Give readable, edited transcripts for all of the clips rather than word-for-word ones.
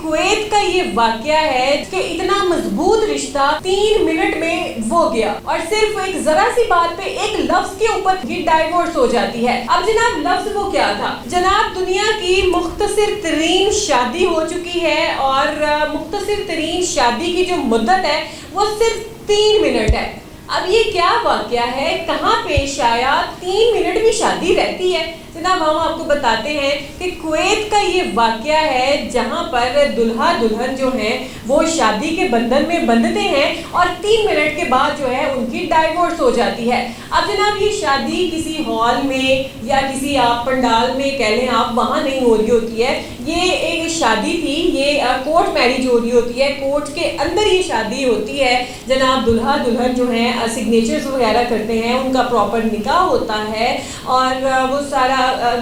Kuwait کا یہ واقعہ ہے کہ اتنا مضبوط رشتہ 3 منٹ میں وہ گیا اور صرف ایک ذرا سی بات پہ ایک لفظ کے اوپر یہ ڈائیورس ہو جاتی ہے۔ اب جناب لفظ وہ کیا تھا؟ جناب دنیا کی مختصر ترین شادی ہو چکی ہے اور مختصر ترین شادی کی جو مدت ہے وہ صرف 3 منٹ ہے۔ اب یہ کیا واقعہ ہے، کہاں پیش آیا؟ 3 منٹ بھی شادی رہتی ہے؟ جناب ہم آپ کو بتاتے ہیں کہ کویت کا یہ واقعہ ہے جہاں پر دلہا دلہن جو ہیں وہ شادی کے بندھن میں بندھتے ہیں اور 3 منٹ کے بعد جو ہے ان کی ڈائیورس ہو جاتی ہے۔ اب جناب یہ شادی کسی ہال میں یا کسی آپ پنڈال میں کہہ لیں آپ، وہاں نہیں ہو رہی ہوتی ہے، یہ ایک شادی تھی، یہ کورٹ میرج ہو رہی ہوتی ہے، کورٹ کے اندر یہ شادی ہوتی ہے۔ جناب دلہا دلہن جو ہیں سگنیچرز وغیرہ کرتے ہیں، ان کا پراپر نکاح ہوتا ہے اور وہ سارا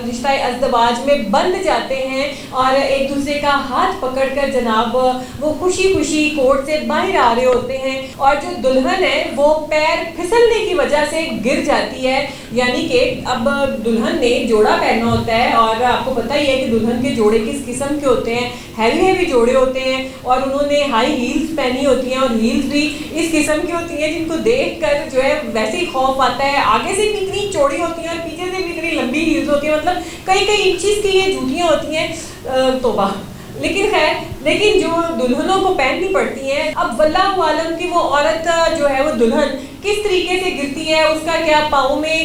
رشتہ ازدواج میں بندھ جاتے ہیں اور ایک دوسرے کا ہاتھ پکڑ کر جناب وہ خوشی خوشی کورٹ سے باہر آ رہے ہوتے ہیں اور جو دلہن ہے وہ پیر پھسلنے کی وجہ سے گر جاتی ہے، یعنی کہ اب دلہن نے جوڑا پہننا ہوتا ہے اور آپ کو پتہ ہی ہے کہ دلہن کے جوڑے کس قسم کے ہوتے ہیں، ہیوی جوڑے ہوتے ہیں اور انہوں نے ہائی ہیلز پہنی ہوتی ہیں اور ہیلز بھی اس قسم کی ہوتی ہیں جن کو دیکھ کر جو ہے ویسے ہی خوف آتا ہے، آگے سے بھی اتنی چوڑی ہوتی ہیں اور پیچھے سے بھی اتنی لمبی ہیلز ہوتی ہیں، مطلب کئی انچز کی یہ جوتیاں ہوتی ہیں، توبہ۔ لیکن جو دلہنوں کو پہننی پڑتی ہیں، اب واللہ عالم کی وہ عورت جو ہے وہ دلہن کس طریقے سے گرتی ہے، اس کا کیا پاؤں میں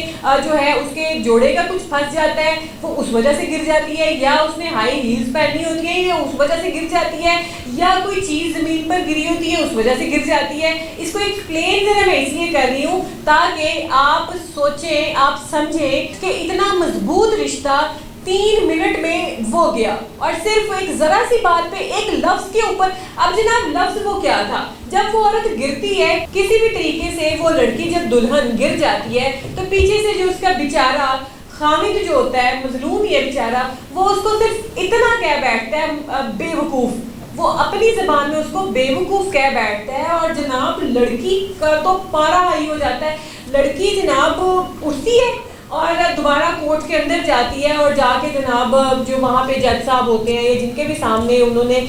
جو ہے اس کے جوڑے کا کچھ پھنس جاتا ہے، وہ اس وجہ سے گر جاتی ہے، یا اس نے ہائی ہیلز پہنی ہوتی ہے یا اس وجہ سے گر جاتی ہے، یا کوئی چیز زمین پر گری ہوتی ہے اس وجہ سے گر جاتی ہے۔ اس کو ایکسپلین ذرا میں اس لیے کر رہی ہوں تاکہ آپ سوچیں، آپ سمجھیں کہ اتنا مضبوط رشتہ 3 منٹ میں وہ گیا اور صرف ایک ذرا سی بات پہ ایک لفظ کے اوپر۔ اب جناب لفظ وہ کیا تھا؟ جب وہ عورت گرتی ہے کسی بھی طریقے سے، وہ لڑکی جب دلہن گر جاتی ہے تو پیچھے سے جو اس کا بیچارہ خامد جو ہوتا ہے، مظلوم ہی ہے بیچارہ، وہ اس کو صرف اتنا کہہ بیٹھتا ہے بے وقوف، وہ اپنی زبان میں اس کو بے وقوف کہہ بیٹھتا ہے اور جناب لڑکی کا تو پارا ہائی ہو جاتا ہے، لڑکی جناب اٹھتی ہے اور دوبارہ کورٹ کے اندر جاتی ہے اور جا کے جناب جو وہاں پہ جج صاحب ہوتے ہیں یا جن کے بھی سامنے انہوں نے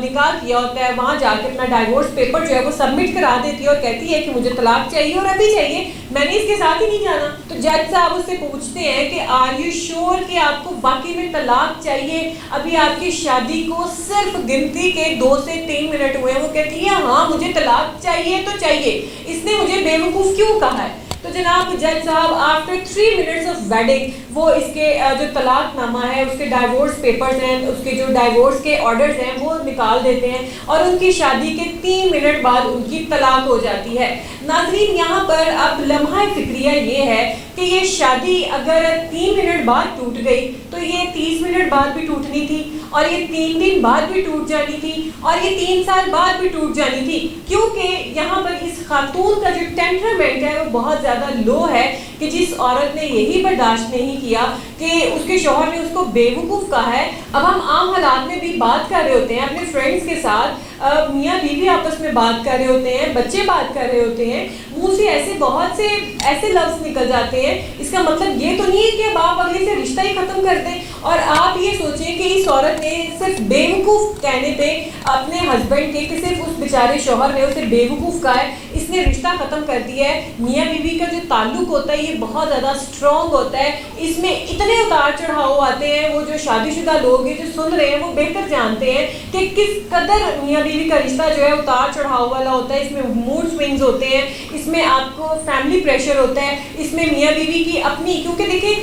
نکاح کیا ہوتا ہے، وہاں جا کے اپنا ڈائیورس پیپر جو ہے وہ سبمٹ کرا دیتی ہے اور کہتی ہے کہ مجھے طلاق چاہیے اور ابھی چاہیے، میں نے اس کے ساتھ ہی نہیں جانا۔ تو جج صاحب اس سے پوچھتے ہیں کہ آر یو شیور کہ آپ کو واقعی میں طلاق چاہیے؟ ابھی آپ کی شادی کو صرف گنتی کے 2 سے 3 منٹ ہوئے ہیں۔ وہ کہتی ہے ہاں مجھے طلاق چاہیے تو چاہیے، اس نے مجھے بے وقوف کیوں کہا ہے؟ تو جناب جج صاحب آفٹر 3 منٹس آف ویڈنگ وہ اس کے جو طلاق نامہ ہے، اس کے ڈائیورس پیپرز ہیں، اس کے جو ڈائیورس کے آرڈرز ہیں وہ نکال دیتے ہیں اور ان کی شادی کے 3 منٹ بعد ان کی طلاق ہو جاتی ہے۔ ناظرین یہاں پر اب لمحہ فکریہ یہ ہے کہ یہ شادی اگر 3 منٹ بعد ٹوٹ گئی تو یہ 30 منٹ بعد بھی ٹوٹنی تھی اور یہ 3 دن بعد بھی ٹوٹ جانی تھی اور یہ 3 سال بعد بھی ٹوٹ جانی تھی، کیونکہ یہاں پر اس خاتون کا جو ٹیمپرامنٹ ہے وہ بہت زیادہ لو ہے کہ جس عورت نے یہی برداشت نہیں کیا کہ اس کے شوہر نے اس کو بے وقوف کہا ہے۔ اب ہم عام حالات میں بھی بات کر رہے ہوتے ہیں اپنے فرینڈز کے ساتھ، میاں بیوی آپس میں بات کر رہے ہوتے ہیں، بچے بات کر رہے ہوتے ہیں، منہ سے ایسے بہت سے ایسے لفظ نکل جاتے ہیں، اس کا مطلب یہ تو نہیں ہے کہ اب آپ اگلے سے رشتہ ہی ختم کر دیں۔ اور آپ یہ سوچیں کہ اس عورت نے صرف بے وقوف کہنے پہ اپنے ہسبینڈ کے، کہ صرف اس بیچارے شوہر نے اسے بے وقوف کہا ہے، اس نے رشتہ ختم کر دیا ہے۔ میاں بیوی کا جو تعلق ہوتا ہے یہ بہت زیادہ اسٹرانگ ہوتا ہے، اس میں اتنے اتار چڑھاؤ آتے ہیں، وہ جو شادی شدہ لوگ ہیں جو سن رہے ہیں وہ بہتر جانتے ہیں کہ کس قدر میاں بیوی کا رشتہ جو ہے اتار چڑھاؤ والا ہوتا ہے، اس میں موڈ سوئنگز ہوتے ہیں، اس میں آپ کو فیملی پریشر ہوتا ہے، اس میں میاں بیوی کی اپنی، کیونکہ دیکھیں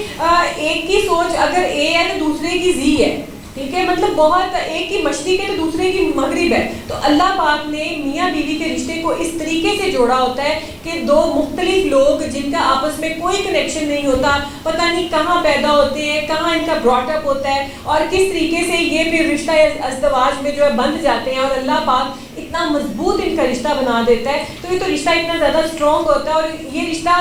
ایک کی سوچ اگر اے ہے تو دوسرے کی زی ہے، ٹھیک ہے، مطلب بہت ایک کی مشرق ہے تو دوسرے کی مغرب ہے۔ تو اللہ پاک نے میاں بیوی کے رشتے کو اس طریقے سے جوڑا ہوتا ہے کہ 2 مختلف لوگ جن کا آپس میں کوئی کنیکشن نہیں ہوتا، پتہ نہیں کہاں پیدا ہوتے ہیں، کہاں ان کا براٹ اپ ہوتا ہے اور کس طریقے سے یہ پھر رشتہ ازدواج میں جو ہے بندھ جاتے ہیں اور اللہ پاک اتنا مضبوط ان کا رشتہ بنا دیتا ہے۔ تو یہ تو رشتہ اتنا زیادہ اسٹرانگ ہوتا ہے اور یہ رشتہ